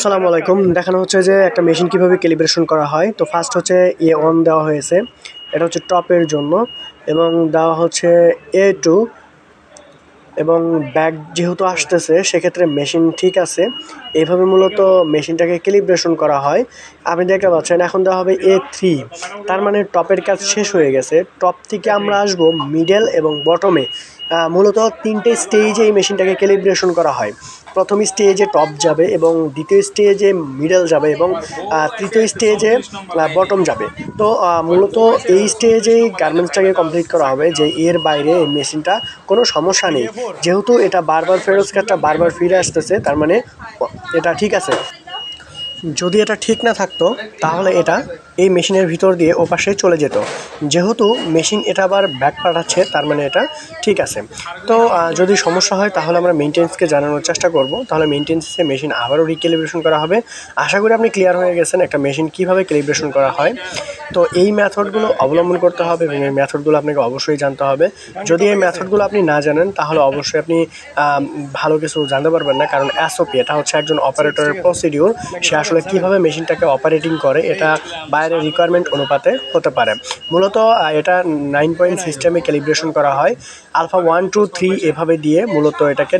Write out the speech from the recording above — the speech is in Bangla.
আসসালামু আলাইকুম। দেখানো হচ্ছে যে একটা মেশিন কিভাবে ক্যালিব্রেশন করা হয়। তো ফার্স্ট হচ্ছে A1 দেওয়া হয়েছে, এটা হচ্ছে টপের জন্য, এবং দেওয়া হচ্ছে A2 এবং ব্যাক যেহেতু আসতেছে সেক্ষেত্রে মেশিন ঠিক আছে। এইভাবে মূলত মেশিনটাকে ক্যালিব্রেশন করা হয়। আপনি দেখতে পাচ্ছেন এখন দেওয়া হবে A3, তার মানে টপের কাজ শেষ হয়ে গেছে। টপ থেকে আমরা আসব মিডল এবং বটমে। মূলত তিনটে স্টেজে এই মেশিনটাকে ক্যালিব্রেশন করা হয়। প্রথম স্টেজে টপ যাবে এবং দ্বিতীয় স্টেজে মিডল যাবে এবং তৃতীয় স্টেজে বটম যাবে। তো মূলত এই স্টেজেই গার্মেন্টসটাকে কমপ্লিট করা হবে, যে এর বাইরে এই মেশিনটা কোনো সমস্যা নেই। যেহেতু এটা বারবার ফেরত কাজটা বারবার ফিরে আসতেছে, তার মানে এটা ঠিক আছে। যদি এটা ঠিক না থাকতো তাহলে এটা এই মেশিনের ভিতর দিয়ে ওপাশে চলে যেত। যেহেতু মেশিন এটা আবার ব্যাক পাঠাচ্ছে, তার মানে এটা ঠিক আছে। তো যদি সমস্যা হয় তাহলে আমরা মেইনটেন্যান্সকে জানানোর চেষ্টা করব, তাহলে মেইনটেন্যান্সে মেশিন আবারও রিক্যালিব্রেশন করা হবে। আশা করি আপনি ক্লিয়ার হয়ে গেছেন একটা মেশিন কীভাবে ক্যালিব্রেশন করা হয়। তো এই মেথডগুলো অবলম্বন করতে হবে এবং এই মেথডগুলো আপনাকে অবশ্যই জানতে হবে। যদি এই মেথডগুলো আপনি না জানেন তাহলে অবশ্যই আপনি ভালো কিছু জানতে পারবেন না, কারণ এসওপি এটা হচ্ছে একজন অপারেটরের প্রসিডিউর। সে আসলে কীভাবে মেশিনটাকে অপারেটিং করে এটা বাইরের রিকোয়ারমেন্ট অনুপাতে হতে পারে। মূলত এটা 9 পয়েন্ট সিস্টেমে ক্যালিব্রেশন করা হয়, আলফা 1 2 3 এভাবে দিয়ে মূলত এটাকে